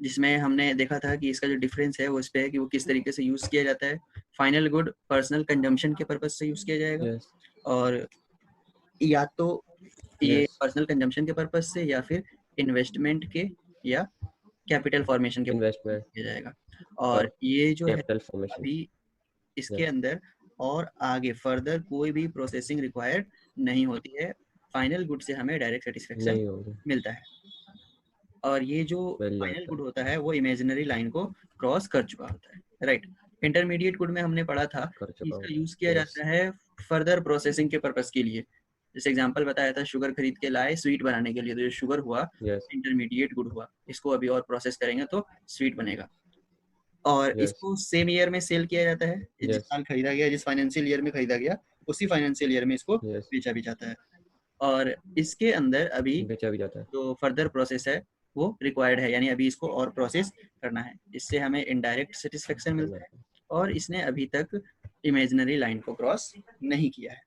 जिसमें हमने देखा था कि इसका जो डिफरेंस है वो इस पे है कि वो किस तरीके से यूज किया जाता है। फाइनल गुड पर्सनल कंजम्पशन के पर्पज से यूज किया जाएगा, yes, और या तो ये yes, पर्सनल कंजम्पशन के पर्पज से या फिर इन्वेस्टमेंट के या कैपिटल फॉर्मेशन के पर्पज से investment किया जाएगा। or और ये जो है capital formation. अभी इसके Yes, अंदर और आगे फर्दर कोई भी प्रोसेसिंग रिक्वायर्ड नहीं होती है। फाइनल गुड से हमें डायरेक्ट सेटिस्फेक्शन नहीं होगी, मिलता है, और ये जो मिल फाइनल जाता गुड है, होता है वो इमेजिनरी लाइन को क्रॉस कर चुका होता है, राइट। इंटरमीडिएट गुड में हमने पढ़ा था कर कि चुका इसका हूँ. यूज किया Yes, जाता है फर्दर प्रोसेसिंग के पर्पस के लिए। जैसे एग्जांपल बताया था, शुगर खरीद के लाए स्वीट बनाने के लिए, तो जो शुगर हुआ yes, इंटरमीडिएट गुड हुआ, इसको अभी और प्रोसेस करेंगे तो स्वीट बनेगा। और yes, इसको सेम ईयर में सेल किया जाता है, जिस yes, साल खरीदा गया, जिस फाइनेंशियल ईयर में खरीदा गया, उसी फाइनेंशियल ईयर में इसको yes, बेचा भी जाता है। और इसके अंदर अभी बेचा भी जाता है. जो फर्दर प्रोसेस है वो रिक्वायर्ड है, यानी अभी इसको और प्रोसेस करना है, इससे हमें इनडायरेक्ट सेटिस्फेक्शन मिलता है। और इसने अभी तक इमेजिनरी लाइन को क्रॉस नहीं किया है,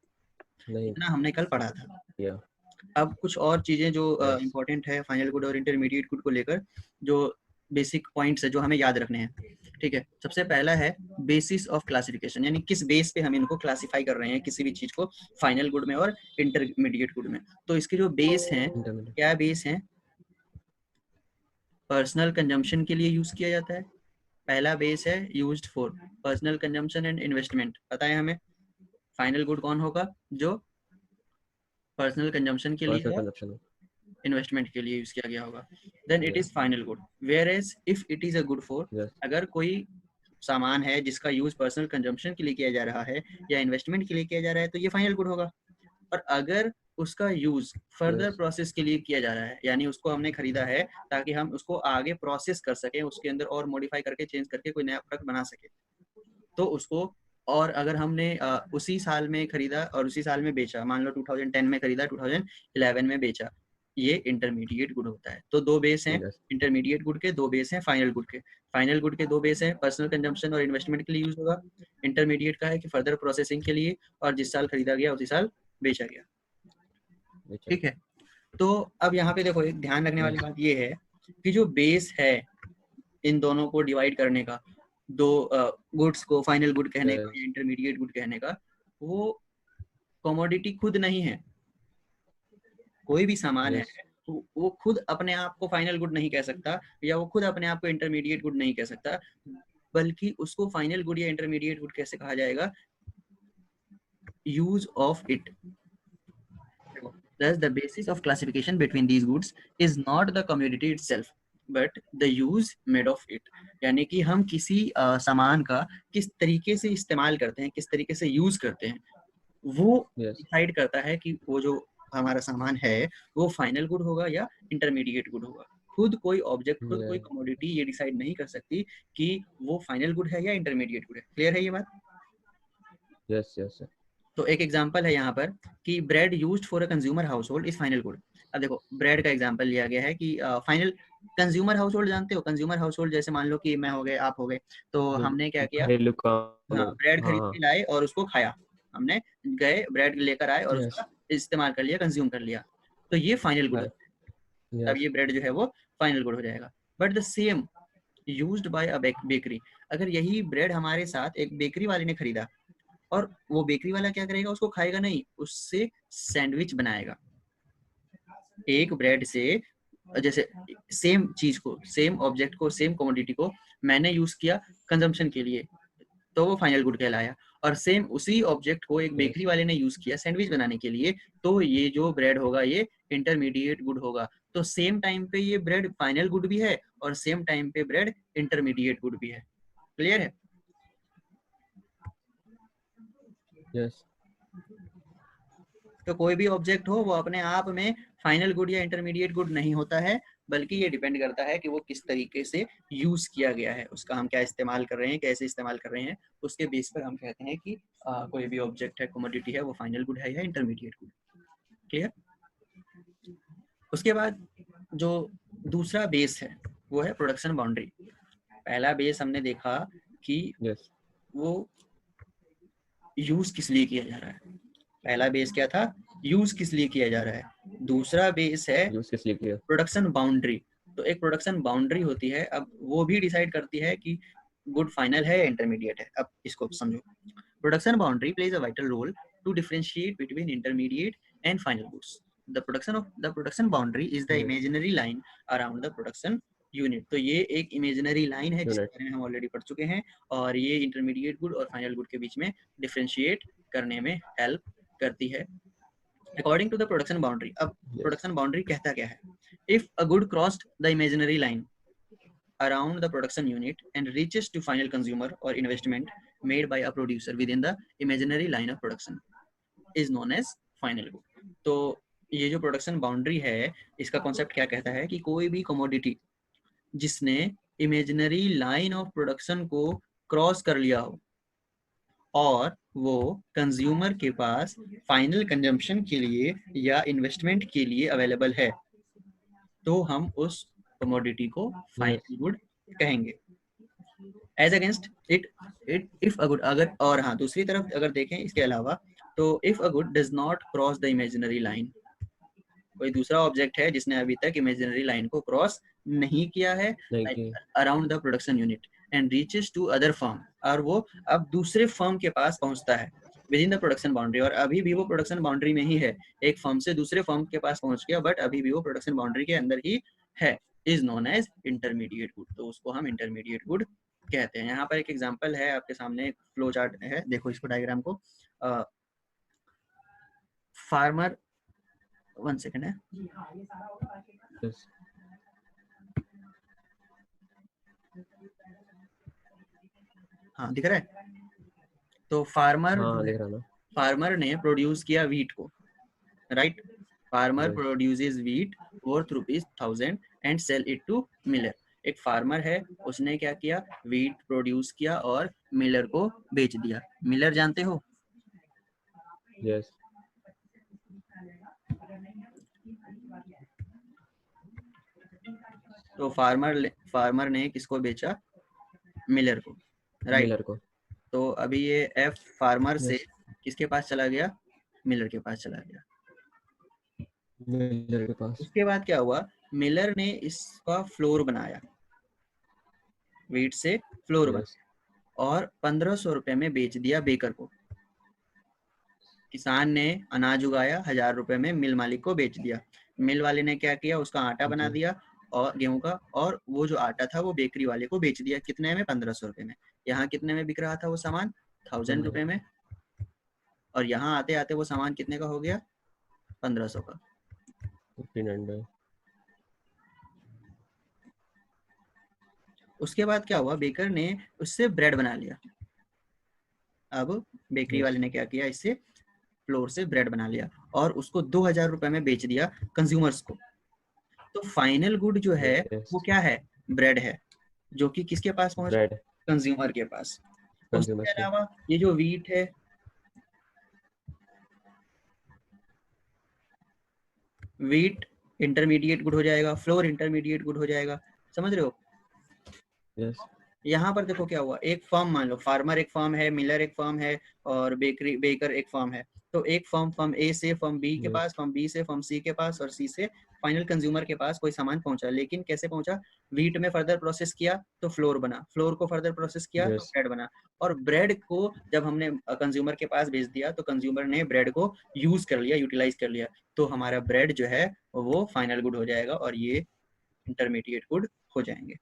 नहीं इतना हमने कल पढ़ा था। किया. अब कुछ और चीजें जो Yes, इम्पोर्टेंट है फाइनल गुड और इंटरमीडिएट गुड को लेकर, जो बेसिक पॉइंट्स है जो हमें याद रखने हैं। ठीक है, सबसे पहला है बेसिस ऑफ क्लासिफिकेशन, यानी किस बेस पे हम इनको क्लासिफाई कर रहे हैं किसी भी चीज को, फाइनल गुड में और इंटरमीडिएट गुड में। तो इसके जो बेस हैं, intermediate. क्या बेस हैं? पर्सनल कंजम्पशन के लिए यूज किया जाता है, पहला बेस है used for personal consumption and investment. पता है हमें फाइनल गुड कौन होगा? जो पर्सनल कंजम्पशन के लिए Personal है, consumption. इन्वेस्टमेंट के लिए यूज किया गया होगा, then it Yes, is final good. Whereas if it is a good for, yes, अगर कोई सामान है जिसका यूज पर्सनल कंजम्पशन के लिए किया जा रहा है या इन्वेस्टमेंट के लिए किया जा रहा है, तो ये फाइनल गुड होगा। और अगर उसका यूज फर्दर yes, प्रोसेस के लिए किया जा रहा है, यानी उसको हमने खरीदा है ताकि हम उसको आगे प्रोसेस कर सकें, उसके अंदर और मॉडिफाई करके चेंज करके कोई नया प्रोडक्ट बना सके, तो उसको, और अगर हमने उसी साल में खरीदा और उसी साल में बेचा, मान लो 2010 में खरीदा 2011 में बेचा, ये इंटरमीडिएट गुड होता है। तो दो बेस हैं yes, इंटरमीडिएट गुड के, दो बेस हैं फाइनल गुड के। फाइनल गुड के दो बेस हैं, पर्सनल कंजम्पशन और इन्वेस्टमेंट के लिए यूज होगा। इंटरमीडिएट का है कि फर्दर प्रोसेसिंग के लिए, और जिस साल खरीदा गया उसी साल बेचा गया। बेचा. ठीक है, तो अब यहाँ पे देखो, एक ध्यान रखने वाली Yes, बात ये है कि जो बेस है इन दोनों को डिवाइड करने का, दो गुड्स को फाइनल गुड कहने का yes, या इंटरमीडिएट गुड कहने का, वो कमोडिटी खुद नहीं है। कोई भी सामान है yes, तो वो खुद अपने आप को फाइनल गुड नहीं कह सकता, या वो खुद अपने आप को इंटरमीडिएट गुड नहीं कह सकता, बल्कि उसको फाइनल गुड या इंटरमीडिएट गुड कैसे कहा जाएगा? Use of it. Thus, the basis of classification between these goods is not the commodity itself, but the use made of it। यानी कि हम किसी सामान का किस तरीके से इस्तेमाल करते हैं, किस तरीके से यूज करते हैं, वो yes, डिसाइड करता है कि वो जो हमारा सामान है वो फाइनल गुड होगा या इंटरमीडिएट गुड होगा। खुद कोई ऑब्जेक्ट, खुद कोई yeah, कमोडिटी ये डिसाइड नहीं कर सकती कि वो फाइनल गुड है या इंटरमीडिएट गुड है। क्लियर है ये बात? yes, yes, तो एक एग्जांपल है यहाँ पर कि bread used for a consumer house hold is final good. अब देखो, ब्रेड का एग्जांपल लिया गया है कि फाइनल कंज्यूमर हाउस होल्ड, जानते हो कंज्यूमर हाउस होल्ड, जैसे मान लो कि मैं हो गए, आप हो गए, तो जो हमने क्या किया? घरेलू हाँ, काम. ब्रेड हाँ, खरीद हाँ, के लाए और उसको खाया, हमने गए ब्रेड लेकर आए और yes, उसका इस्तेमाल कर लिया, कंज्यूम कर लिया, तो ये फाइनल गुड है। तब yes, ये ब्रेड जो है वो फाइनल गुड हो जाएगा। But the same used by a bakery, अगर यही ब्रेड हमारे साथ एक बेकरी वाले ने खरीदा, और वो बेकरी वाला क्या करेगा? उसको खाएगा नहीं, उससे सैंडविच बनाएगा। एक ब्रेड से, जैसे सेम चीज को, सेम ऑब्जेक्ट को, सेम कमोडिटी को मैंने यूज किया कंजम्पशन के लिए, तो वो फाइनल गुड कहलाया। और सेम उसी ऑब्जेक्ट को एक yes, बेकरी वाले ने यूज किया सैंडविच बनाने के लिए, तो ये जो ब्रेड होगा ये इंटरमीडिएट गुड होगा। तो सेम टाइम पे ये ब्रेड फाइनल गुड भी है और सेम टाइम पे ब्रेड इंटरमीडिएट गुड भी है। क्लियर है? yes, तो कोई भी ऑब्जेक्ट हो वो अपने आप में फाइनल गुड या इंटरमीडिएट गुड नहीं होता है, बल्कि ये डिपेंड करता है कि वो किस तरीके से यूज किया गया है, उसका हम क्या इस्तेमाल कर रहे हैं, कैसे इस्तेमाल कर रहे हैं, उसके बेस पर हम कहते हैं कि कोई भी ऑब्जेक्ट है, कमोडिटी है, वो फाइनल गुड है या इंटरमीडिएट गुड। क्लियर? उसके बाद जो दूसरा बेस है वो है प्रोडक्शन बाउंड्री। पहला बेस हमने देखा कि yes, वो यूज किस लिए किया जा रहा है, पहला बेस क्या था? यूज किस लिए किया जा रहा है। दूसरा बेस है यूज किस लिए किया. प्रोडक्शन बाउंड्री, तो एक प्रोडक्शन बाउंड्री होती है, अब वो भी डिसाइड करती है कि गुड फाइनल है या इंटरमीडिएट है। अब इसको समझो, production boundary plays a vital role to differentiate between intermediate and final goods. The production boundary is the imaginary line around the production unit. तो ये एक इमेजिनरी लाइन है जिसके बारे में हम ऑलरेडी पढ़ चुके हैं, और ये इंटरमीडिएट गुड और फाइनल गुड के बीच में डिफरेंशिएट करने में हेल्प करती है। According to the production boundary, अब प्रोडक्शन बाउंड्री कहता क्या है? If a good crossed the imaginary line around the production unit and reaches to final consumer or investment made by a producer within the imaginary line of production is known as final good। तो ये जो production boundary है, इसका concept क्या कहता है कि कोई भी कमोडिटी जिसने इमेजिनरी लाइन ऑफ प्रोडक्शन को क्रॉस कर लिया हो और वो कंज्यूमर के पास फाइनल कंजम्पशन के लिए या इन्वेस्टमेंट के लिए अवेलेबल है, तो हम उस कमोडिटी को फाइनल गुड कहेंगे। As against it if a good, अगर, और हाँ दूसरी तरफ अगर देखें इसके अलावा, तो if a good does not cross the imaginary line, कोई दूसरा ऑब्जेक्ट है जिसने अभी तक इमेजिनरी लाइन को क्रॉस नहीं किया है around the production unit and reaches to other firm, और वो अब दूसरे फर्म के पास पहुंचता है within the production boundary, और अभी भी वो प्रोडक्शन बाउंड्री में ही है, एक फर्म से दूसरे फर्म के पास पहुंच गया बट अभी भी वो प्रोडक्शन बाउंड्री के अंदर ही है, is known as intermediate good. तो उसको हम इंटरमीडिएट गुड कहते हैं। यहाँ पर एक एग्जांपल है आपके सामने, फ्लो चार्ट है, देखो इसको डायग्राम को। फार्मर, 1 सेकंड है, हाँ दिख रहा है। तो फार्मर ने प्रोड्यूस किया वीट को, right? Farmer produces wheat worth ₹1000 and sell it to miller. एक फार्मर है, उसने क्या किया, वीट प्रोड्यूस किया और मिलर को बेच दिया। मिलर जानते हो? यस। तो फार्मर ने किसको बेचा? मिलर को, राइट? मिलर को। तो अभी ये एफ फार्मर से किसके पास चला गया? मिलर के पास चला गया। मिलर के पास। उसके बाद क्या हुआ, मिलर ने इसका फ्लोर बनाया, वीट से फ्लोर बनाया और 1500 रुपए में बेच दिया बेकर को। किसान ने अनाज उगाया, 1000 रुपए में मिल मालिक को बेच दिया। मिल वाले ने क्या किया, उसका आटा बना दिया और गेहूं का, और वो जो आटा था वो बेकरी वाले को बेच दिया। कितने में? 1500 रुपए में। यहाँ कितने में बिक रहा था वो सामान? 1000 रुपए में, और यहाँ आते आते वो सामान कितने का हो गया? 1500 का। 1500। उसके बाद क्या हुआ, बेकर ने उससे ब्रेड बना लिया। अब बेकरी वाले ने क्या किया, इससे फ्लोर से ब्रेड बना लिया और उसको 2000 रुपए में बेच दिया कंज्यूमर्स को। तो फाइनल गुड जो है वो क्या है? ब्रेड है, जो कि किसके पास पहुंचा? कंज्यूमर के पास। उसके अलावा ये जो वीट है, वीट इंटरमीडिएट गुड हो जाएगा, फ्लोर इंटरमीडिएट गुड हो जाएगा। समझ रहे हो? यस। यहाँ पर देखो क्या हुआ, एक फर्म, मान लो फार्मर एक फर्म है, मिलर एक फर्म है और बेकर एक फर्म है। तो एक फर्म ए से फर्म बी के पास, फर्म बी से फर्म सी के पास और सी से फाइनल कंज्यूमर के पास कोई सामान पहुंचा। लेकिन कैसे पहुंचा? वीट में फर्दर प्रोसेस किया तो फ्लोर बना, फ्लोर को फर्दर प्रोसेस किया तो ब्रेड बना, और ब्रेड को जब हमने कंज्यूमर के पास भेज दिया तो कंज्यूमर ने ब्रेड को यूज कर लिया, यूटिलाइज कर लिया। तो हमारा ब्रेड जो है वो फाइनल गुड हो जाएगा और ये इंटरमीडिएट गुड हो जाएंगे।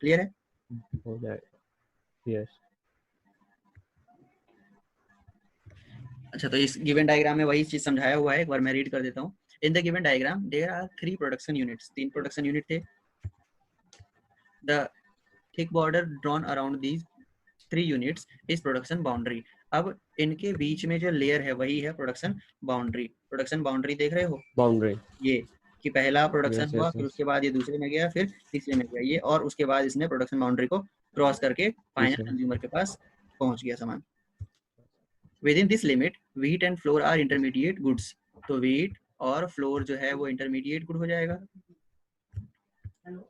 क्लियर है? हो जाएगा। यस। अच्छा, तो इस गिवन डायग्राम में वही चीज समझाया हुआ है, एक बार मैं रीड कर देता हूँ। In the given diagram there are 3 production units, 3 production unit थे। The thick border drawn around these 3 units is production boundary. अब इनके बीच में जो लेयर है वही है प्रोडक्शन बाउंड्री। प्रोडक्शन बाउंड्री देख रहे हो? बाउंड्री ये कि पहला प्रोडक्शन हुआ, फिर उसके बाद ये दूसरे में गया, फिर तीसरे में गया ये, और उसके बाद इसने प्रोडक्शन बाउंड्री को क्रॉस करके फाइनल कंज्यूमर के पास पहुंच गया सामान। Within this limit, wheat and flour are intermediate goods. तो wheat और flour जो है वो intermediate good हो जाएगा।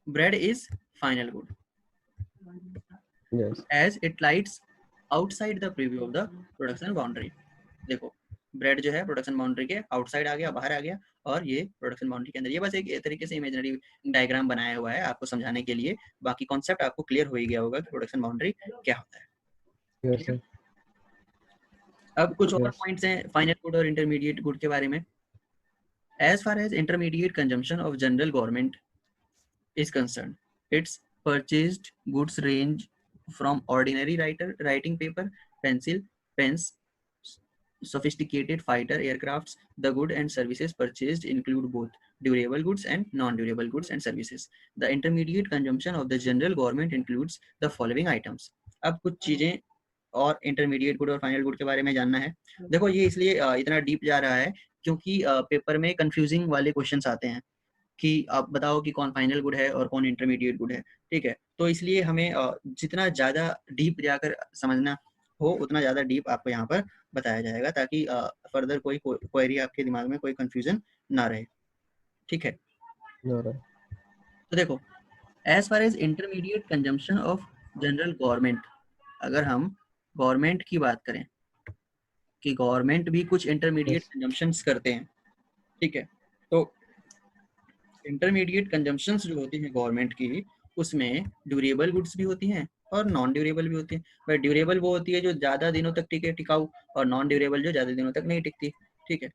Bread is final good. Yes. As it lies outside the preview of the production boundary. देखो, ब्रेड जो है प्रोडक्शन बाउंड्री के आउटसाइड आ गया, बाहर आ गया, और ये प्रोडक्शन बाउंड्री के अंदर। ये बस एक तरीके से इमेजिनरी डायग्राम बनाया हुआ है आपको समझाने के लिए, बाकी कॉन्सेप्ट आपको क्लियर हो ही गया होगा कि प्रोडक्शन बाउंड्री क्या होता है। Yes, ठीक है, sir. अब कुछ और Yes. पॉइंट्स हैं फाइनल गुड और इंटरमीडिएट गुड के बारे में। As far as intermediate consumption of general government is concerned, its purchased goods range from ordinary writing paper, pencil, pens, sophisticated fighter aircrafts. The goods and services purchased include both durable goods and non-durable goods and services. The intermediate consumption of the general government includes the following items. अब कुछ चीजें और intermediate good और final good के बारे में जानना है। देखो ये इसलिए इतना डीप जा रहा है क्योंकि पेपर में कंफ्यूजिंग वाले क्वेश्चंस आते हैं कि आप बताओ कि कौन फाइनल गुड है और कौन इंटरमीडिएट गुड है। ठीक है, तो इसलिए हमें जितना ज़्यादा डीप जाकर समझना हो उतना ज़्यादा डीप आपको यहाँ पर बताया जाएगा, ताकि फर्दर कोई क्वेरी आपके दिमाग में कोई कंफ्यूजन ना रहे। ठीक है, No, right. तो देखो as far as intermediate consumption of general government, अगर हम गवर्नमेंट की बात करें कि गवर्नमेंट भी कुछ इंटरमीडिएट Yes. कंजम्पशंस करते हैं। ठीक है, तो इंटरमीडिएट कंजम्पशंस जो होती हैं गवर्नमेंट की, उसमें ड्यूरेबल गुड्स भी होती हैं और नॉन ड्यूरेबल भी होती हैं। बट ड्यूरेबल वो होती है जो ज़्यादा दिनों तक टिके टिकाऊ, और नॉन ड्यूरेबल जो ज़्यादा दिनों तक नहीं टिकती। ठीक है,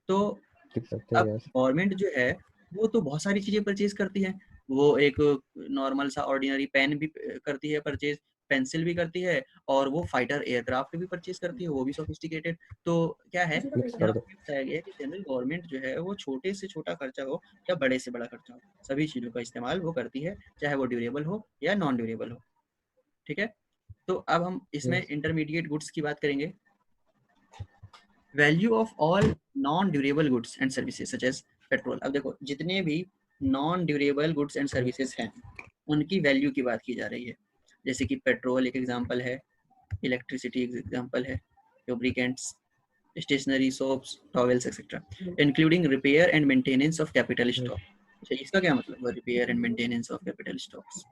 तो ठीक सकते हैं, अब yes. गवर्नमेंट जो है वो तो बहुत सारी चीज़ें परचेज करती है। वो एक नॉर्मल सा ऑर्डिनरी पेन भी करती है परचेज, पेंसिल भी करती है, और वो फाइटर एयरक्राफ्ट भी परचेज करती है, वो भी सोफिस्टिकेटेड। तो क्या है, Mix यहाँ कर दो. पे बताया गया है कि जनरल गवर्नमेंट जो है वो छोटे से छोटा खर्चा हो या बड़े से बड़ा खर्चा हो, सभी चीज़ों का इस्तेमाल वो करती है, चाहे वो ड्यूरेबल हो या नॉन ड्यूरेबल हो। ठीक है, तो अब हम इसमें Yes. इंटरमीडिएट गुड्स की बात करेंगे। Value of all non durable goods and services such as petrol. अब देखो जितने भी non durable goods and services हैं उनकी वैल्यू की बात की जा रही है। जैसे कि पेट्रोल एक एग्जांपल है, इलेक्ट्रिसिटी एक एग्जांपल है, lubricants, stationery, soaps, towels etcetera, including repair and maintenance of capital Yes. Stock. अच्छा, इसका क्या मतलब है repair and maintenance of capital stocks?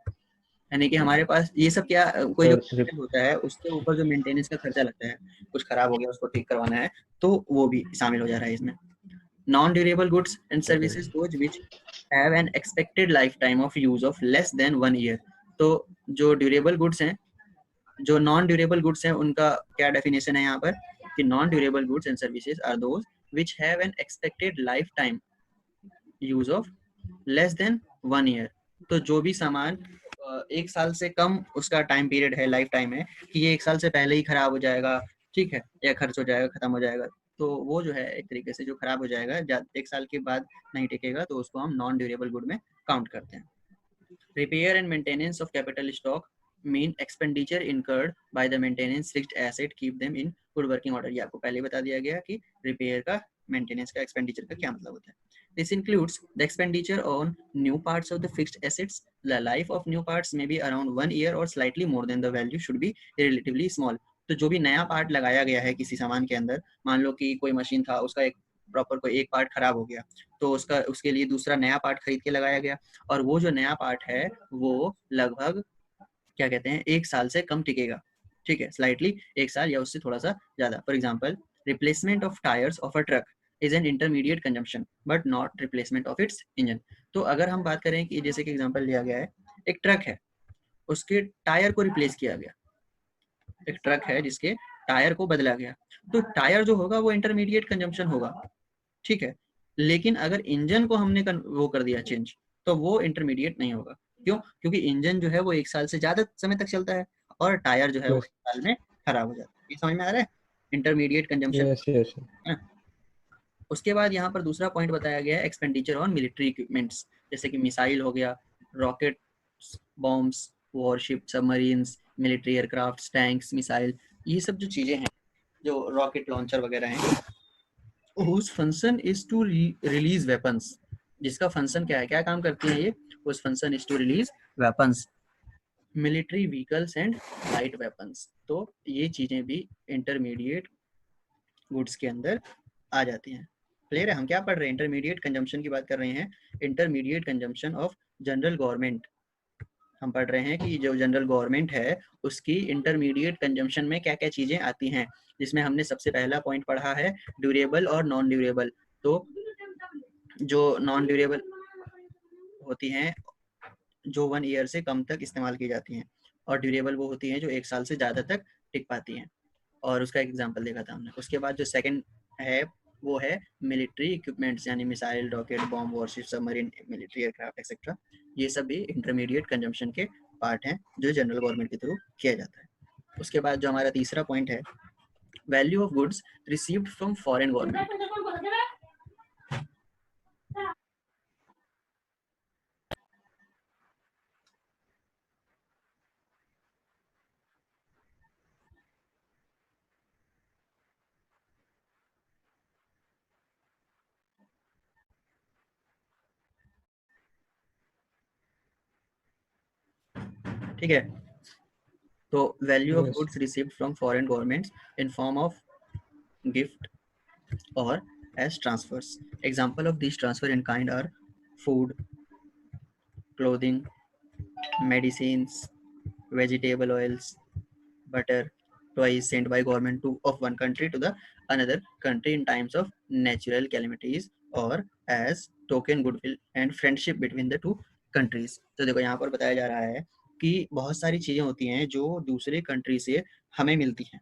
यानी कि हमारे पास ये सब क्या कोई जो कैपिटल होता है उसके ऊपर जो मेंटेनेंस का खर्चा लगता है, कुछ खराब हो गया उसको ठीक करवाना है, तो वो भी शामिल हो जा रहा है इसमें। Non durable goods and services those which have an expected life time of use of less than 1 year. तो जो ड्यूरेबल गुड्स हैं, जो नॉन ड्यूरेबल गुड्स हैं, उनका क्या डेफिनेशन है यहाँ पर कि non durable goods and services are those which have an expected life time use of less than 1 year. तो जो भी सामान 1 साल से कम उसका टाइम पीरियड है, लाइफ टाइम है, कि ये 1 साल से पहले ही खराब हो जाएगा, ठीक है, या खर्च हो जाएगा, खत्म हो जाएगा, तो वो जो है एक तरीके से जो खराब हो जाएगा 1 साल के बाद नहीं टिकेगा, तो उसको हम नॉन ड्यूरेबल गुड में काउंट करते हैं। Repair and maintenance of capital stock mean expenditure incurred by the maintenance fixed asset keep them in good working order. ये आपको पहले बता दिया गया कि रिपेयर का, मेंटेनेंस का, एक्सपेंडिचर का क्या मतलब होता है। This includes the expenditure on new parts of the fixed assets. The life of new parts may be around 1 year or slightly more than the value should be relatively small. तो जो भी नया part लगाया गया है किसी सामान के अंदर, मान लो कि कोई मशीन था, उसका एक प्रॉपर कोई एक पार्ट खराब हो गया, तो उसका उसके लिए दूसरा नया पार्ट खरीद के लगाया गया, और वो जो नया पार्ट है वो लगभग क्या कहते हैं 1 साल से कम टिकेगा। ठीक है, स्लाइटली 1 साल या उससे थोड़ा सा ज्यादा। For example, replacement of tyres of a truck is an intermediate consumption but not replacement of its engine. तो अगर हम बात करें कि जैसे कि एग्जाम्पल लिया गया है, एक ट्रक है, उसके टायर को रिप्लेस किया गया, एक ट्रक है जिसके टायर को बदला गया, तो टायर जो होगा वो इंटरमीडिएट कंजम्पशन होगा। ठीक है, लेकिन अगर इंजन को हमने वो कर दिया चेंज, तो वो इंटरमीडिएट नहीं होगा। क्यों? क्योंकि इंजन जो है वो 1 साल से ज्यादा समय तक चलता है, और टायर जो है वो Yes. 1 साल में खराब हो जाता है। ये समझ में आ रहा है इंटरमीडिएट कंजम्पशन? Yes. Yes. उसके बाद यहाँ पर दूसरा पॉइंट बताया गया है एक्सपेंडिचर ऑन मिलिट्री इक्विपमेंट्स, जैसे कि मिसाइल हो गया, rocket, bombs, worship, submarines, military aircraft, tanks, missile, ये सब जो चीजें हैं, जो रॉकेट लॉन्चर वगैरह हैं, whose function is to release weapons, जिसका फंक्शन क्या है, क्या काम करती है ये, उस function is to release weapons, military vehicles and light weapons. तो ये चीजें भी इंटरमीडिएट गुड्स के अंदर आ जाती हैं। क्लियर है? हम क्या पढ़ रहे हैं, इंटरमीडिएट कंजम्पशन की बात कर रहे हैं, intermediate consumption of general government. हम पढ़ रहे हैं कि जो जनरल गवर्नमेंट है उसकी इंटरमीडिएट कंजम्पशन में क्या क्या चीजें आती हैं, जिसमें हमने सबसे पहला पॉइंट पढ़ा है ड्यूरेबल और नॉन ड्यूरेबल। तो जो नॉन ड्यूरेबल होती हैं जो 1 ईयर से कम तक इस्तेमाल की जाती हैं, और ड्यूरेबल वो होती हैं जो 1 साल से ज़्यादा तक टिक पाती हैं, और उसका एग्जाम्पल देखा था हमने। उसके बाद जो सेकंड है वो है मिलिट्री इक्विपमेंट्स, यानी missile, rocket, bomb, worship, submarine, military aircraft etcetera. ये सब भी इंटरमीडिएट कंजम्पशन के पार्ट हैं जो जनरल गवर्नमेंट के थ्रू किया जाता है। उसके बाद जो हमारा तीसरा पॉइंट है value of goods received from foreign government. ठीक है, तो value of Yes. Goods received from foreign governments in form of gift or as transfers. Example of these transfer in kind are food, clothing, medicines, vegetable oils, butter, toys sent by government of one country to the another country in times of natural calamities or as token goodwill and friendship between the two countries. तो देखो यहाँ पर बताया जा रहा है कि बहुत सारी चीजें होती हैं जो दूसरे कंट्री से हमें मिलती हैं,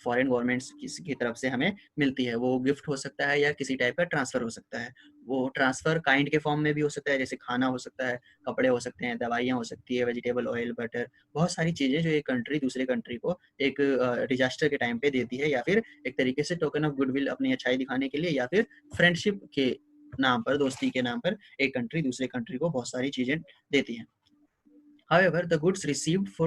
फॉरेन गवर्नमेंट्स की तरफ से हमें मिलती है। वो गिफ्ट हो सकता है या किसी टाइप का ट्रांसफर हो सकता है। वो ट्रांसफर काइंड के फॉर्म में भी हो सकता है, जैसे खाना हो सकता है, कपड़े हो सकते हैं, दवाइयाँ हो सकती है, वेजिटेबल ऑयल, बटर, बहुत सारी चीजें जो एक कंट्री दूसरे कंट्री को एक डिजास्टर के टाइम पे देती है, या फिर एक तरीके से टोकन ऑफ गुडविल अपनी अच्छाई दिखाने के लिए, या फिर फ्रेंडशिप के नाम पर, दोस्ती के नाम पर एक कंट्री दूसरे कंट्री को बहुत सारी चीजें देती है। However, the goods received for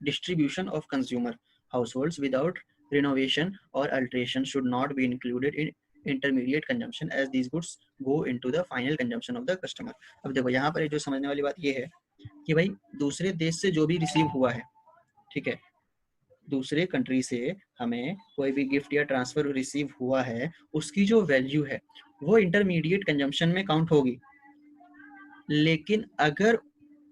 distribution of consumer households without renovation or alteration should not be included in intermediate consumption as these goods go into the final consumption of the customer. अब देखो यहाँ पर जो समझने वाली बात ये है कि भाई दूसरे देश से जो भी रिसीव हुआ है, ठीक है, दूसरे कंट्री से हमें कोई भी गिफ्ट या ट्रांसफर रिसीव हुआ है, उसकी जो वैल्यू है वो इंटरमीडिएट कंजम्पशन में काउंट होगी। लेकिन अगर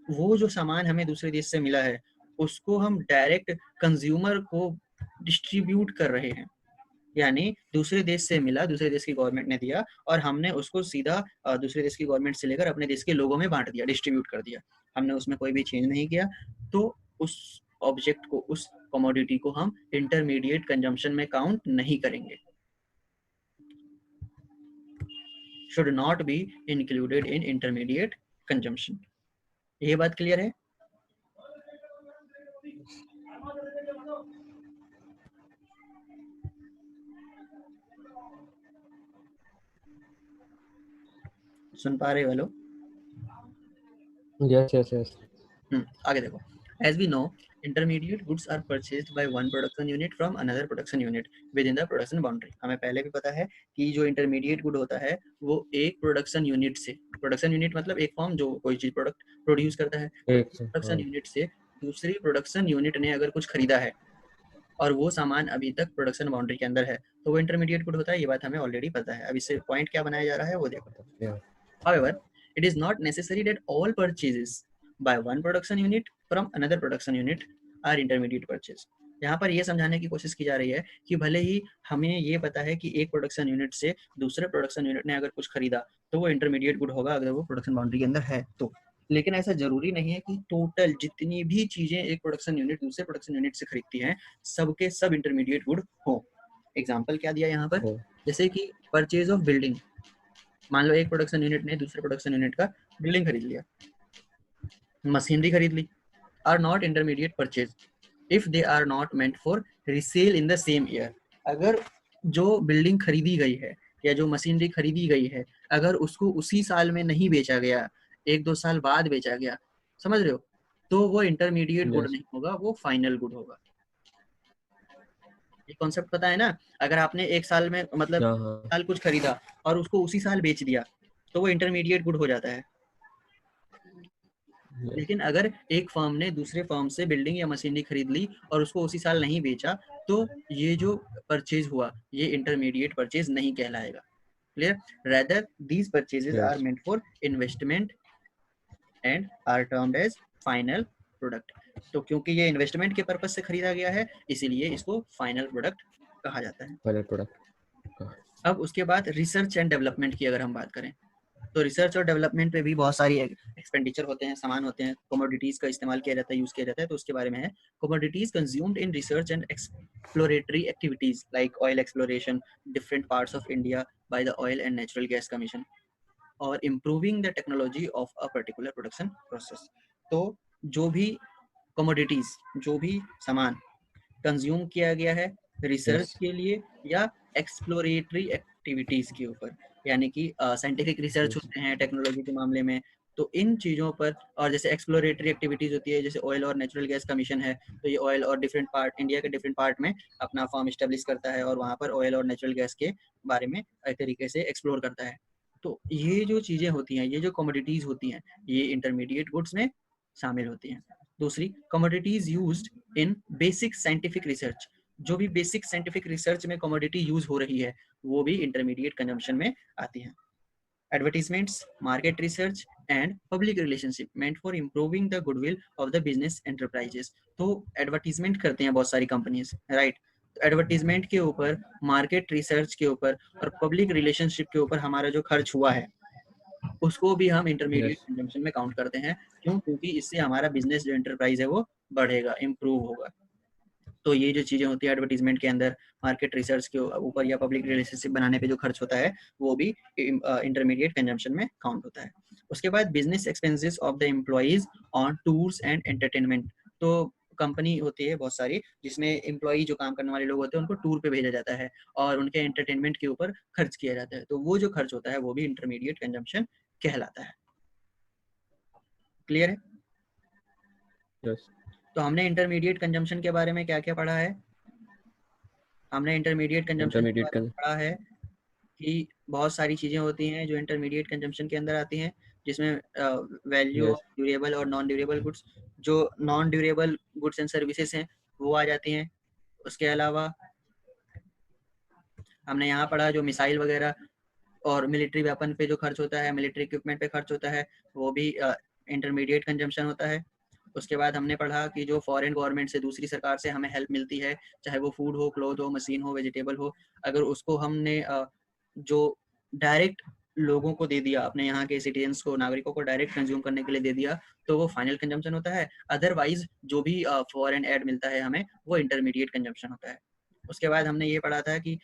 वो जो सामान हमें दूसरे देश से मिला है उसको हम डायरेक्ट कंज्यूमर को डिस्ट्रीब्यूट कर रहे हैं, यानी दूसरे देश से मिला, दूसरे देश की गवर्नमेंट ने दिया और हमने उसको सीधा दूसरे देश की गवर्नमेंट से लेकर अपने देश के लोगों में बांट दिया, डिस्ट्रीब्यूट कर दिया, हमने उसमें कोई भी चेंज नहीं किया, तो उस ऑब्जेक्ट को, उस कमोडिटी को हम इंटरमीडिएट कंजम्पशन में काउंट नहीं करेंगे। Should not be included in intermediate consumption. ये बात क्लियर है? सुन पा रहे हो? हेलो? Yes. आगे देखो, as we know intermediate goods are purchased by one production unit from another production unit within the production boundary। हमें पहले भी पता है कि जो इंटरमीडिएट गुड होता है वो एक प्रोडक्शन यूनिट से, प्रोडक्शन यूनिट मतलब एक फॉर्म जो कोई चीज प्रोडक्ट प्रोड्यूस करता है, प्रोडक्शन यूनिट से दूसरी प्रोडक्शन यूनिट ने अगर कुछ खरीदा है और वो सामान अभी तक प्रोडक्शन बाउंड्री के अंदर है तो वो इंटरमीडिएट गुड होता है। ये बात हमें ऑलरेडी पता है। अब इससे पॉइंट क्या बनाया जा रहा है वो देखो। However, it is not necessary that all purchases by one production unit from another production unit are intermediate purchase। यहाँ पर ये समझाने की कोशिश की जा रही है कि भले ही हमें ये पता है कि एक प्रोडक्शन यूनिट से दूसरे प्रोडक्शन यूनिट ने अगर कुछ खरीदा तो वो इंटरमीडिएट गुड होगा अगर वो प्रोडक्शन बाउंड्री के अंदर है तो, लेकिन ऐसा जरूरी नहीं है कि टोटल जितनी भी चीजें एक प्रोडक्शन यूनिट दूसरे प्रोडक्शन यूनिट से खरीदती हैं सबके सब इंटरमीडिएट गुड हो। एग्जाम्पल क्या दिया यहाँ पर, जैसे कि परचेज ऑफ बिल्डिंग। मान लो एक प्रोडक्शन यूनिट ने दूसरे प्रोडक्शन यूनिट का बिल्डिंग खरीद लिया, मशीनरी खरीद ली, are not intermediate purchase if they are not meant for resale in the same year. अगर जो बिल्डिंग खरीदी गई है या जो मशीनरी खरीदी गई है अगर उसको उसी साल में नहीं बेचा गया, 1-2 साल बाद बेचा गया, समझ रहे हो, तो वो इंटरमीडिएट गुड नहीं होगा, वो फाइनल गुड होगा। ये कॉन्सेप्ट पता है ना? अगर आपने एक साल में मतलब साल कुछ खरीदा और उसको उसी साल बेच दिया तो वो इंटरमीडिएट गुड हो जाता है। लेकिन अगर एक फर्म ने दूसरे फर्म से बिल्डिंग या मशीनरी खरीद ली और उसको उसी साल नहीं बेचा तो ये जो परचेज हुआ ये इंटरमीडिएट परचेज नहीं कहलाएगा। Clear? rather these purchases are meant for investment and are termed as final product. तो क्योंकि ये इन्वेस्टमेंट के पर्पज से खरीदा गया है, इसीलिए इसको फाइनल प्रोडक्ट कहा जाता है। Final product. अब उसके बाद रिसर्च एंड डेवलपमेंट की अगर हम बात करें, तो रिसर्च और डेवलपमेंट पे भी बहुत सारी एक्सपेंडिचर होते हैं, सामान होते हैं, कमोडिटीज का इस्तेमाल किया जाता है, यूज किया जाता है। तो उसके बारे में है, commodities consumed in research and exploratory activities like oil exploration, different parts of India by the oil and natural gas commission, और improving the technology of a particular production process. तो जो भी कमोडिटीज, जो भी सामान कंज्यूम किया गया है रिसर्च के लिए या एक्सप्लोरेटरी एक्टिविटीज के ऊपर, यानी कि साइंटिफिक रिसर्च होते हैं टेक्नोलॉजी के मामले में, तो इन चीज़ों पर, और जैसे एक्सप्लोरेटरी एक्टिविटीज होती है, जैसे ऑयल और नेचुरल गैस का मिशन है, तो ये ऑयल और डिफरेंट पार्ट, इंडिया के डिफरेंट पार्ट में अपना फॉर्म इस्टेब्लिश करता है और वहाँ पर ऑयल और नेचुरल गैस के बारे में एक तरीके से एक्सप्लोर करता है। तो ये जो चीज़ें होती हैं, ये जो कमोडिटीज होती हैं, ये इंटरमीडिएट गुड्स में शामिल होती हैं। दूसरी, commodities used in basic scientific research, जो भी बेसिक साइंटिफिक रिसर्च में कमोडिटी यूज हो रही है वो भी इंटरमीडिएट कंजम्पशन में आती है। Advertisements, market research and public relationship meant for improving the goodwill of the business enterprises. तो एडवर्टीजमेंट करते हैं बहुत सारी कंपनीज, राइट। तो एडवर्टीजमेंट के ऊपर, मार्केट रिसर्च के ऊपर और पब्लिक रिलेशनशिप के ऊपर हमारा जो खर्च हुआ है उसको भी हम इंटरमीडिएट कंजम्पशन में काउंट करते हैं। क्यों? क्योंकि इससे हमारा बिजनेस जो एंटरप्राइज है वो बढ़ेगा, इम्प्रूव होगा। तो ये जो चीज़ें होती है एडवर्टीजमेंट के अंदर, मार्केट रिसर्च के ऊपर या पब्लिक रिलेशनशिप बनाने पे जो खर्च होता है वो भी इंटरमीडिएट कंजम्पशन में काउंट होता है। उसके बाद business expenses of the employees on tours and entertainment. तो कंपनी होती है बहुत सारी जिसमें एम्प्लॉई, जो काम करने वाले लोग होते हैं, उनको टूर पे भेजा जाता है और उनके एंटरटेनमेंट के ऊपर खर्च किया जाता है, तो वो जो खर्च होता है वो भी इंटरमीडिएट कंजम्पशन कहलाता है। क्लियर है? yes. तो हमने इंटरमीडिएट कंजम्पशन के बारे में क्या क्या पढ़ा है? हमने इंटरमीडिएट कंजम्पशन के बारे में पढ़ा है कि बहुत सारी चीज़ें होती हैं जो इंटरमीडिएट कंजम्पशन के अंदर आती हैं, जिसमें वैल्यू ऑफ ड्यूरेबल और नॉन ड्यूरेबल गुड्स, जो non durable goods and services हैं वो आ जाती हैं। उसके अलावा हमने यहाँ पढ़ा जो मिसाइल वगैरह और मिलिट्री वेपन पे जो खर्च होता है, मिलिट्री इक्विपमेंट पे खर्च होता है, वो भी इंटरमीडिएट कंजम्पशन होता है। उसके बाद हमने पढ़ा कि जो फॉरेन गवर्नमेंट से, दूसरी सरकार से हमें हेल्प मिलती है, चाहे वो फूड हो, क्लोथ हो, मशीन हो, वेजिटेबल हो, अगर उसको हमने जो डायरेक्ट लोगों को दे दिया, अपने यहाँ के सिटीजन्स को, नागरिकों को डायरेक्ट कंज्यूम करने के लिए दे दिया, तो वो फाइनल कंजम्पशन होता है। अदरवाइज जो भी फॉरेन एड मिलता है हमें, वो इंटरमीडिएट कंजम्पशन होता है। उसके बाद हमने ये पढ़ा था कि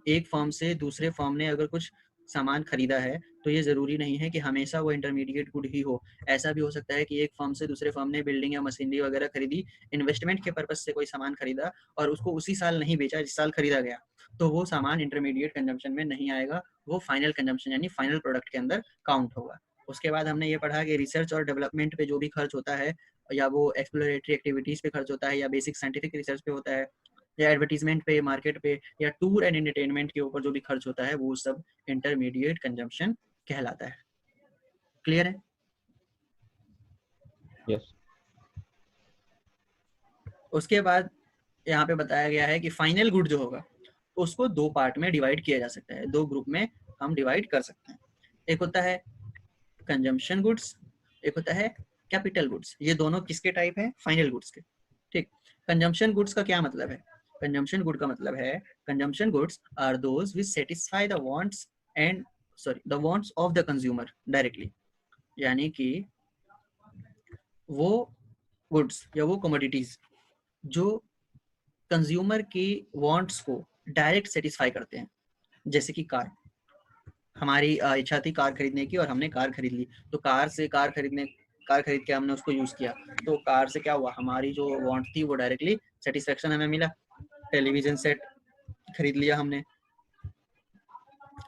एक फर्म से दूसरे फर्म ने अगर कुछ सामान खरीदा है तो ये ज़रूरी नहीं है कि हमेशा वो इंटरमीडिएट गुड ही हो। ऐसा भी हो सकता है कि एक फर्म से दूसरे फर्म ने बिल्डिंग या मशीनरी वगैरह खरीदी, इन्वेस्टमेंट के पर्पज से कोई सामान खरीदा और उसको उसी साल नहीं बेचा जिस साल खरीदा गया, तो वो सामान इंटरमीडिएट कंजम्पशन में नहीं आएगा, वो फाइनल कंजम्पशन यानी फाइनल प्रोडक्ट के अंदर काउंट होगा। उसके बाद हमने ये पढ़ा कि रिसर्च और डेवलपमेंट पे जो भी खर्च होता है, या वो एक्सप्लोरेटरी एक्टिविटीज़ पे खर्च होता है, या बेसिक साइंटिफिक रिसर्च पे होता है, या एडवर्टीजमेंट पे, मार्केट पे, या टूर एंड एंटरटेनमेंट के ऊपर जो भी खर्च होता है, वो सब इंटरमीडिएट कंजम्पशन कहलाता है। क्लियर है? yes. उसके बाद यहाँ पे बताया गया है कि फाइनल गुड जो होगा उसको दो पार्ट में डिवाइड किया जा सकता है, दो ग्रुप में हम डिवाइड कर सकते हैं। एक होता है कंजम्पशन गुड्स, एक होता है कैपिटल गुड्स। ये दोनों किसके टाइप है? फाइनल गुड्स के। ठीक, कंजम्पशन गुड्स का क्या मतलब है? कंजम्पशन गुड का मतलब है, consumption goods are those which satisfy the wants and the wants of the consumer directly. यानी कि वो गुड्स या वो कमोडिटीज जो कंज्यूमर की वांट्स को डायरेक्ट सेटिस्फाई करते हैं। जैसे कि कार, हमारी इच्छा थी कार खरीदने की और हमने कार खरीद ली, तो कार खरीद के हमने उसको यूज किया, तो कार से क्या हुआ, हमारी जो वांट थी वो डायरेक्टली सेटिस्फेक्शन हमें मिला। टेलीविजन सेट खरीद लिया हमने,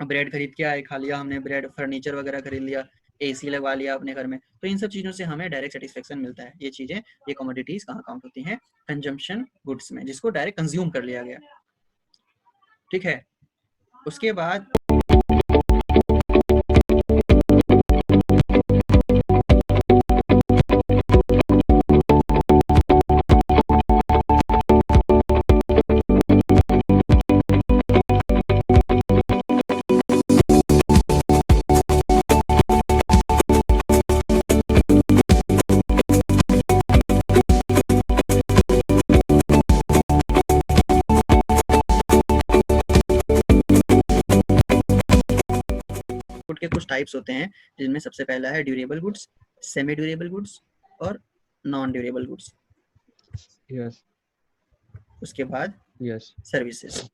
ब्रेड खरीद के आए, खा लिया हमने ब्रेड, फर्नीचर वगैरह खरीद लिया, एसी लगवा लिया अपने घर में, तो इन सब चीज़ों से हमें डायरेक्ट सेटिस्फेक्शन मिलता है। ये चीज़ें, ये कमोडिटीज कहाँ काउंट होती हैं? कंजम्पशन गुड्स में, जिसको डायरेक्ट कंज्यूम कर लिया गया। ठीक है, उसके बाद गुड के कुछ टाइप्स होते हैं, जिनमें सबसे पहला है durable goods, semi durable goods और नॉन ड्यूरेबल गुड्स। यस उसके बाद यस सर्विसेज।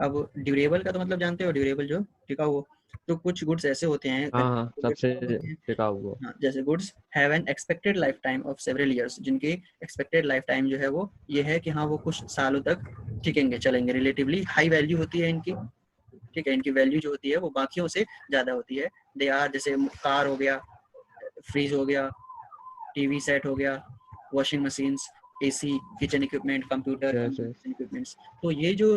अब ड्यूरेबल का तो मतलब जानते हो, ड्यूरेबल जो टिकाऊ हो। तो कुछ गुड्स ऐसे होते हैं, हाँ हाँ, सबसे टिकाऊ होते हैं। टिकाऊ वो। हाँ, जैसे goods have an expected life time of several years, जिनकी एक्सपेक्टेड लाइफ टाइम जो है वो ये है कि हाँ वो कुछ सालों तक टिकेंगे, चलेंगे, रिलेटिवली हाई वैल्यू होती है इनकी। ठीक है, इनकी वैल्यू जो होती है वो बाकियों से ज्यादा होती है। दे आर, जैसे कार हो गया, फ्रिज हो गया, टीवी सेट हो गया, washing machines, AC, kitchen equipment, computer, yes yes communication equipments. तो ये जो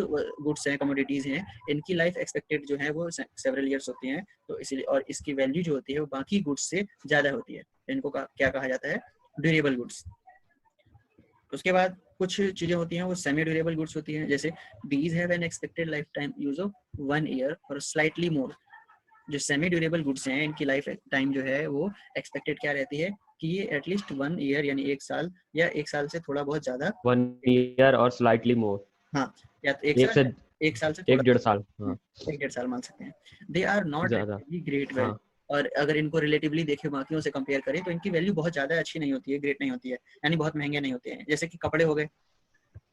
गुड्स हैं, कमोडिटीज हैं, इनकी लाइफ एक्सपेक्टेड जो है वो सेवरल ईयर्स होती हैं। तो इसीलिए, और इसकी वैल्यू जो होती है वो बाकी गुड्स से ज्यादा होती है। इनको क्या कहा जाता है? Durable goods. उसके बाद कुछ चीजें होती हैं वो सेमी ड्यूरेबल गुड्स होती हैं, जैसे these have an expected life time use of 1 year और स्लाइटली मोर। जो सेमी ड्यूरेबल गुड्स हैं इनकी लाइफ टाइम जो है वो एक्सपेक्टेड क्या रहती है कि ये एटलीस्ट 1 ईयर यानी 1 साल, या 1 साल से थोड़ा बहुत ज्यादा। 1 ईयर और स्लाइटली मोर। हाँ, या तो 1 एक से साल, 1 साल से थोड़ा, 1 1.5 साल। हाँ 1 1.5 साल मान सकते हैं। दे आर नॉट ज्यादा। Relatively great well. हाँ और अगर इनको रिलेटिवली देखें, बाकियों से कंपेयर करें, तो इनकी वैल्यू बहुत ज्यादा अच्छी नहीं होती है, ग्रेट नहीं होती है, यानी बहुत महंगे नहीं होते हैं। जैसे कि कपड़े हो गए,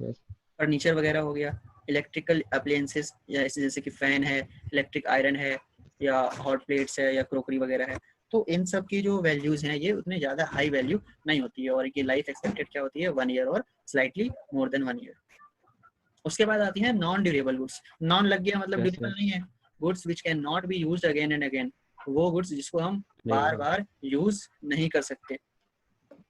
यस फर्नीचर वगैरह हो गया, इलेक्ट्रिकल अप्लायंसेस, या जैसे कि फैन है, इलेक्ट्रिक आयरन है, या हॉट प्लेट्स है, या क्रोकरी वगैरह है। तो इन सब की जो वैल्यूज हैं ये उतने ज्यादा हाई वैल्यू नहीं होती है, और इनकी लाइफ एक्सपेक्टेड क्या होती है? 1 ईयर और स्लाइटली मोर देन 1 ईयर। उसके बाद आती है नॉन ड्यूरेबल गुड्स। नॉन लग गया मतलब यस ड्यूरेबल यस। नहीं है। Goods which can not be used again and again, वो गुड्स जिसको हम नहीं बार हाँ बार यूज नहीं कर सकते।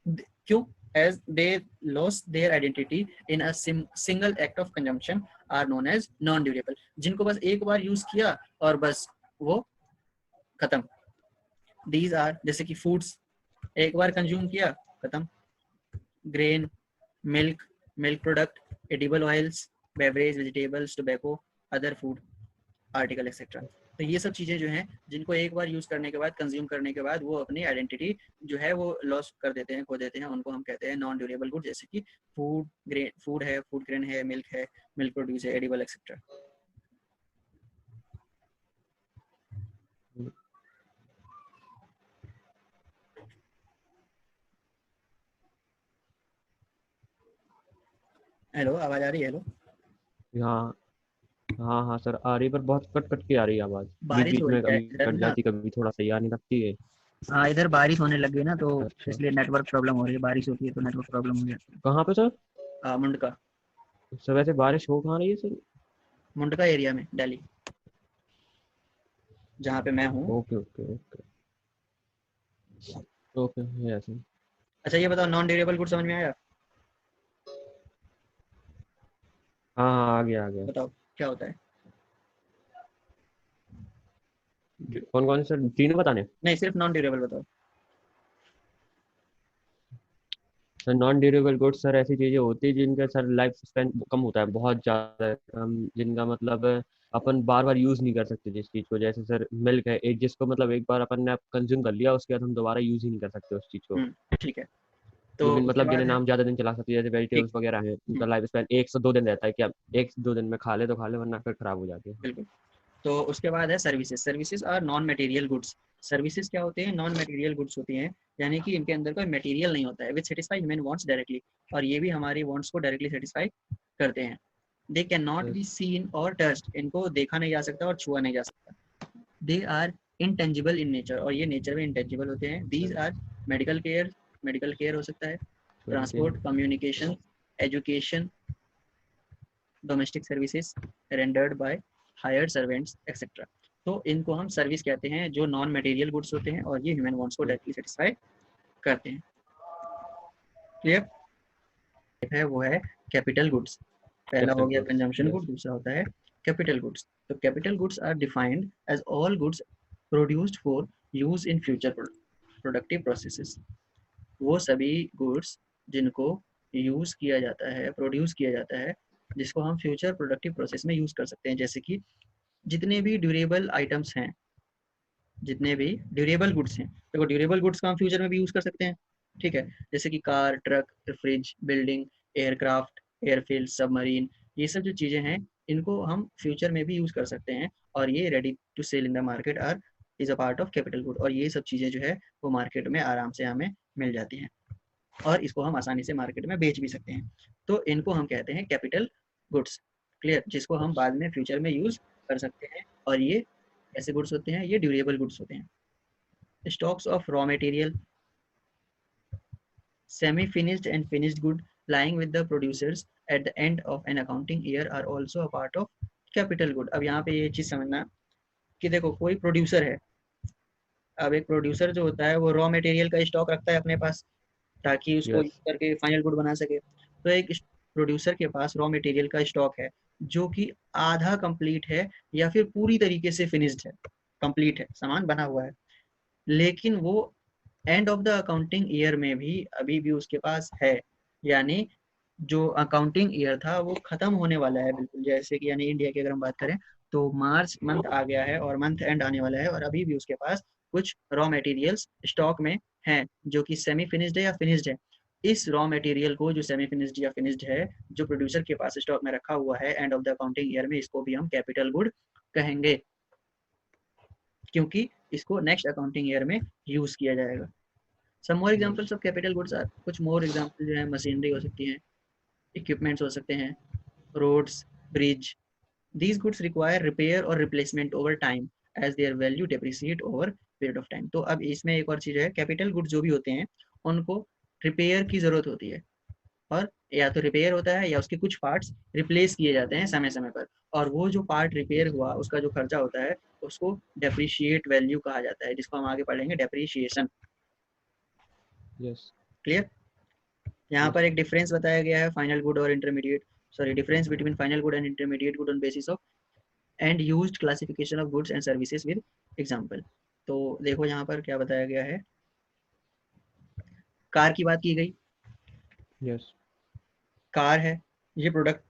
क्यों? as they lost their identity in a single act of consumption are known as non durable। जिनको बस एक बार यूज किया और बस वो खत्म। these are, जैसे कि फूड्स, एक बार कंज्यूम किया खत्म। Grain, milk, milk product, edible oils, beverage, vegetables, tobacco, other food article etcetera. तो ये सब चीजें जो हैं जिनको एक बार यूज करने के बाद, कंज्यूम करने के बाद वो अपनी आइडेंटिटी जो है वो लॉस कर देते हैं, खो देते हैं, उनको हम कहते हैं नॉन ड्यूरेबल गुड। जैसे कि फूड ग्रेन, फूड है, फूड ग्रेन है, मिल्क प्रोड्यूस है, एडिबल एक्सेट्रा। हेलो, आवाज आ रही है? हेलो, हाँ हाँ हाँ सर, आ रही है, पर बहुत कट कट के आ रही है आवाज़। बीच बारिश बीच हो रही में है कभी इधर कट ना। जाती, कभी थोड़ा सही आने लगती है। हाँ, इधर बारिश होने लग गई ना, तो अच्छा, इसलिए नेटवर्क प्रॉब्लम हो रही है। बारिश होती है तो नेटवर्क प्रॉब्लम हो जाती कहाँ पे सर? है। मुंडका, सर वैसे बारिश हो कहाँ रही है सर? मुंडका एरिया में, दिल्ली, जहाँ पे मैं हूँ। Okay okay okay okay. Yes. अच्छा, ये बताओ, नॉन ड्यूरेबल गुड समझ में आया? हाँ हाँ, आ गया आ गया। बताओ क्या होता है? कौन कौन से सर, तीनों बताने? नहीं, सिर्फ नॉन ड्यूरेबल बताओ। Sir non durable goods sir ऐसी चीजें होती है जिनका सर लाइफ स्पैन कम होता है, बहुत ज़्यादा कम, जिनका मतलब अपन बार बार यूज़ नहीं कर सकते जिस चीज़ को। जैसे सर मिल्क है एक, जिसको मतलब एक बार अपन ने कंज्यूम कर लिया, उसके बाद हम दोबारा यूज़ ही नहीं कर सकते उस चीज़ को। ठीक है, जो तो भी उसके मतलब जिन्हें बाद है, नाम ज़्यादा दिन चला सकते हैं, जैसे ठीक, वेजिटेबल्स वगैरह हैं, उनका लाइफ स्पैन 1 से 2 दिन रहता है, कि आप 1 से 2 दिन में खा ले, वरना फिर खराब हो जाती है। बिल्कुल। तो उसके बाद है services. Services are non material goods. Services क्या होते हैं? नॉन मटेरियल गुड्स होती हैं, यानी कि इनके अंदर कोई मटेरियल नहीं होता है, विच सेटिस्फाई ह्यूमन वांट्स डायरेक्टली, और ये भी हमारी वांट्स को डायरेक्टली सेटिस्फाई करते हैं। They can not be yes seen और टच्ड, इनको देखा नहीं जा सकता और छुआ नहीं जा सकता। They are intangible in nature, और ये नेचर में इंटेंजिबल होते हैं। These are medical care, medical care हो सकता है, okay transport, communication, education, domestic services rendered by hired servants etcetera. तो इनको हम सर्विस कहते हैं, जो नॉन मटेरियल गुड्स होते हैं, और ये ह्यूमन वांट्स को डायरेक्टली सेटिस्फाई करते हैं। क्लियर है? वो है कैपिटल गुड्स। पहला हो कैपिटल गया गुड्स। कंजम्पशन गुड, यस दूसरा होता है कैपिटल गुड्स। तो capital goods are defined as all goods produced for use in future productive processes. वो सभी गुड्स जिनको यूज किया जाता है, प्रोड्यूस किया जाता है, जिसको हम फ्यूचर प्रोडक्टिव प्रोसेस में यूज कर सकते हैं। जैसे कि जितने भी ड्यूरेबल आइटम्स हैं, जितने भी ड्यूरेबल गुड्स हैं, देखो ड्यूरेबल गुड्स का हम फ्यूचर में भी यूज कर सकते हैं। ठीक है, जैसे कि car, truck, fridge, building, aircraft, airfield, submarine, ये सब जो चीजें हैं इनको हम फ्यूचर में भी यूज कर सकते हैं, और ये ready to sell in the market are is a part of capital good. और ये सब चीज़ें जो है वो मार्केट में आराम से हमें मिल जाती हैं और इसको हम आसानी से मार्केट में बेच भी सकते हैं। तो इनको हम कहते हैं कैपिटल गुड्स, क्लियर, जिसको हम बाद में फ्यूचर में यूज कर सकते हैं। और ये ऐसे गुड्स होते हैं, ये ड्यूरेबल गुड्स होते हैं। Stocks of raw material, semi finished and finished good lying with the producers at the end of an accounting year are also a part of capital good। अब यहाँ पे ये चीज़ समझना कि देखो कोई प्रोड्यूसर है, अब एक प्रोड्यूसर जो होता है वो रॉ मटेरियल का स्टॉक रखता है अपने पास ताकि उसको यूज यस करके फाइनल गुड बना सके। तो एक प्रोड्यूसर के पास रॉ मटेरियल का स्टॉक है जो कि आधा कंप्लीट है या फिर पूरी तरीके से फिनिश्ड है, कंप्लीट है, सामान बना हुआ है, लेकिन वो and of the accounting year में भी अभी भी उसके पास है। यानी जो अकाउंटिंग ईयर था वो खत्म होने वाला है बिल्कुल, जैसे कि यानी इंडिया की अगर हम बात करें तो मार्च मंथ आ गया है और मंथ एंड आने वाला है और अभी भी उसके पास कुछ रॉ मटेरियल्स स्टॉक में हैं जो कि सेमी फिनिश्ड है या फिनिश्ड है। इस रॉ मटेरियल को जो सेमी फिनिश्ड या फिनिश्ड है जो प्रोड्यूसर के पास स्टॉक में रखा हुआ है end of the accounting year में, इसको भी हम कैपिटल गुड कहेंगे क्योंकि इसको नेक्स्ट अकाउंटिंग ईयर में यूज किया जाएगा। Some more examples of capital goods are, कुछ मोर एग्जांपल जो है मशीनरी हो सकती हैं, इक्विपमेंट्स हो सकते हैं, roads, bridge. These goods require repair or replacement over time as their value depreciate over period of time। तो अब इसमें एक और चीज है, कैपिटल गुड्स जो भी होते हैं उनको रिपेयर की जरूरत होती है और या तो रिपेयर होता है या उसके कुछ पार्ट्स रिप्लेस किए जाते हैं समय समय पर, और वो जो पार्ट रिपेयर हुआ उसका जो खर्चा होता है उसको डेप्रिशिएट वैल्यू कहा जाता है, जिसको हम आगे पढ़ेंगे डेप्रिशिएशन। Yes clear? यहाँ पर एक डिफरेंस बताया गया है फाइनल गुड और intermediate, sorry difference between final good and intermediate good on basis of and used classification of goods and services with example. तो देखो यहाँ पर क्या बताया गया है, कार की बात की गई, यस कार है, ये प्रोडक्ट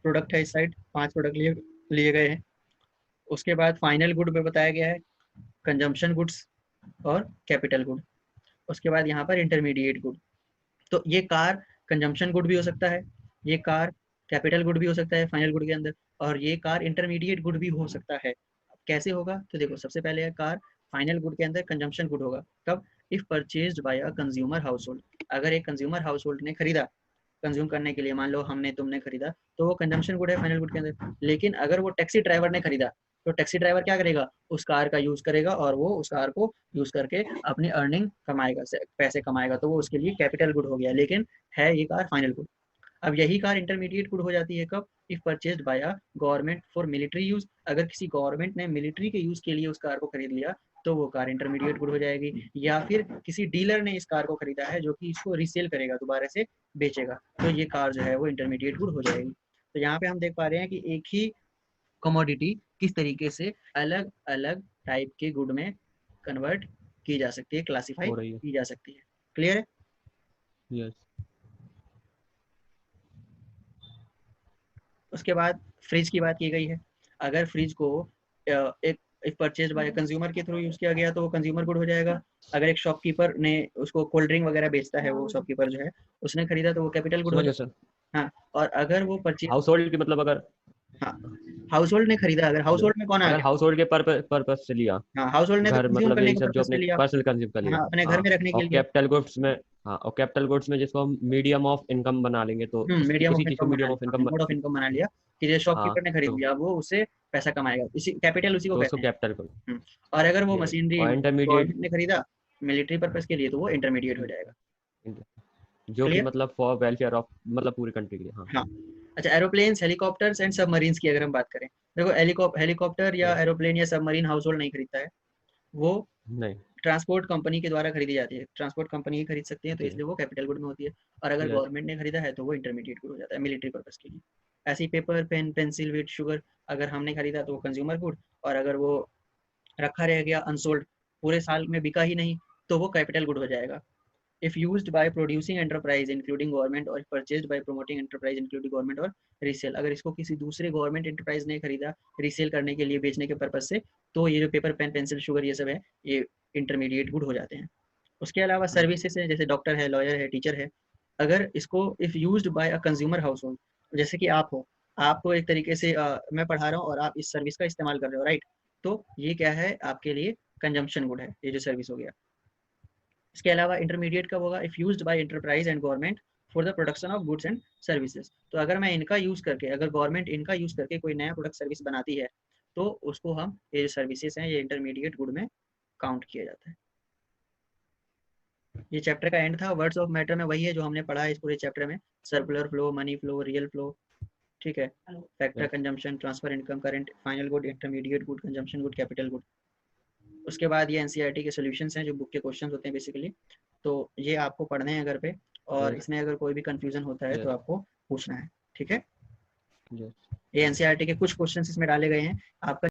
प्रोडक्ट है, इस साइड 5 प्रोडक्ट लिए लिए गए हैं। उसके बाद फाइनल गुड में बताया गया है कंजम्पशन गुड्स और कैपिटल गुड। उसके बाद यहाँ पर इंटरमीडिएट गुड। तो ये कार कंजम्पशन गुड भी हो सकता है, ये कार कैपिटल गुड भी हो सकता है फाइनल गुड के अंदर, और ये कार इंटरमीडिएट गुड भी हो सकता है। कैसे होगा? तो देखो सबसे पहले है कार फाइनल गुड के अंदर कंजम्पशन गुड होगा कब? If purchased bye a consumer house hold. अगर एक कंज्यूमर हाउस होल्ड ने खरीदा कंज्यूम करने के लिए, मान लो हमने तुमने खरीदा, तो वो कंजम्पशन गुड है फाइनल गुड के अंदर। लेकिन अगर वो टैक्सी ड्राइवर ने खरीदा तो टैक्सी ड्राइवर क्या करेगा? उस कार का यूज करेगा और वो उस कार को यूज करके अपनी अर्निंग कमाएगा, पैसे कमाएगा, तो वो उसके लिए कैपिटल गुड हो गया, लेकिन है ये कार फाइनल गुड। अब यही कार इंटरमीडिएट गुड हो जाती है कब? If purchased bye a government for military use. अगर किसी गवर्नमेंट ने मिलिट्री के यूज के लिए उस कार को खरीद लिया तो वो कार इंटरमीडिएट गुड हो जाएगी। या फिर किसी डीलर ने इस कार को खरीदा है जो कि इसको रीसेल करेगा, दोबारा से बेचेगा, तो ये कार जो है वो इंटरमीडिएट गुड हो जाएगी। तो यहाँ पे हम देख पा रहे हैं कि एक ही कमोडिटी किस तरीके से अलग अलग टाइप के गुड में कन्वर्ट की जा सकती है, क्लासीफाई हो रही है। की जा सकती है। क्लियर है? यस उसके बाद फ्रिज की बात की गई है। अगर फ्रिज को एक परचेज बाय कंज्यूमर के थ्रू यूज किया गया तो वो कंज्यूमर गुड हो जाएगा। अगर एक शॉपकीपर ने उसको कोल्ड ड्रिंक वगैरह बेचता है, वो शॉपकीपर जो है उसने खरीदा तो वो कैपिटल गुड हो समझ गया जाएगा। सर। हाँ, और अगर वो परचेज, हाउस होल्ड की मतलब अगर हाँ, हाउस होल्ड ने खरीदा, अगर हाउस हेलो, होल्ड में कौन आ अगर गया? हाउस होल्ड के पर्पज से लिया, हाँ, हाउस होल्ड ने तो घर कंज्यूम मतलब करने यही के सब जो पर्पज से अपने लिया। पर्सनल कंज्यूम कर लिया। हाँ, अपने घर हाँ, में रखने के और लिए। कैपिटल गुड्स में, हाँ, और कैपिटल गुड्स में जिसको हम मीडियम ऑफ इनकम बना लेंगे, तो मीडियम किसी ऑफ चीज को इनकम बना मीडियम ऑफ लिया, इनकम, मोड ऑफ इनकम बना लिया कि जो हाँ, शॉपकीपर ने खरीद तो लिया वो उससे पैसा कमाएगा, इसी कैपिटल उसी को उसको कहते हैं। Capital good. और अगर वो यस, मशीनरी और इंटरमीडिएट गवर्नमेंट ने खरीदा मिलिट्री पर्पज के लिए तो वो इंटरमीडिएट हो जाएगा। जो कि क्लियर? मतलब फॉर वेलफेयर ऑफ मतलब पूरी कंट्री के लिए। हाँ। हाँ। अच्छा, एरोप्लेन्स, हेलीकॉप्टर्स एंड सबमरीन्स की अगर हम बात करें, देखो हेलीकॉप्टर या यस। एरोप्लेन या सबमरीन हाउस होल्ड नहीं खरीदता है, वो नहीं। ट्रांसपोर्ट कंपनी के द्वारा खरीदी जाती है, ट्रांसपोर्ट कंपनी ही खरीद सकती है, तो जी। इसलिए वो कैपिटल गुड में होती है। और अगर यस। गवर्नमेंट ने खरीदा है तो वो इंटरमीडिएट गुड हो जाता है मिलिट्री पर्पज के लिए। ऐसे ही paper, pen, pencil, wheat, sugar, अगर हमने खरीदा तो वो कंज्यूमर गुड, और अगर वो रखा रह गया अनसोल्ड, पूरे साल में बिका ही नहीं, तो वो कैपिटल गुड हो जाएगा। if used by producing enterprise including government or purchased by promoting enterprise including government और रीसेल, अगर इसको किसी दूसरे गवर्नमेंट एंटरप्राइज ने खरीदा रीसेल करने के लिए, बेचने के पर्पज से, तो ये जो पेपर, पेन, पेंसिल, शुगर ये सब है, ये इंटरमीडिएट गुड हो जाते हैं। उसके अलावा सर्विसेज है, जैसे डॉक्टर है, लॉयर है, टीचर है, अगर इसको if used by a consumer house hold, जैसे कि आप हो, आपको एक तरीके से मैं पढ़ा रहा हूँ और आप इस सर्विस का इस्तेमाल कर रहे हो, राइट? तो ये क्या है आपके लिए? कंजम्पशन गुड है, ये जो सर्विस हो गया। इसके अलावा इंटरमीडिएट कब होगा? If used by enterprise and government for the production of goods and services. तो अगर मैं इनका यूज करके, अगर गवर्नमेंट इनका यूज करके कोई नया प्रोडक्ट सर्विस बनाती है तो उसको हम, ये जो सर्विसेज हैं ये इंटरमीडिएट गुड में काउंट किया जाता है। ये चैप्टर का एंड था। वर्ड्स ऑफ मैटर में वही है जो हमने पढ़ा है इस पूरे चैप्टर में, circular flow, money flow, real flow, ठीक है, factor, consumption, transfer income, current, final good, intermediate good, consumption good, capital good. उसके बाद ये एनसीईआरटी के सॉल्यूशंस हैं जो बुक के क्वेश्चंस होते हैं बेसिकली, तो ये आपको पढ़ने हैं घर पे, और इसमें अगर कोई भी कंफ्यूजन होता है तो आपको पूछना है, ठीक है। ये एनसीईआरटी के कुछ क्वेश्चंस इसमें डाले गए हैं, आपका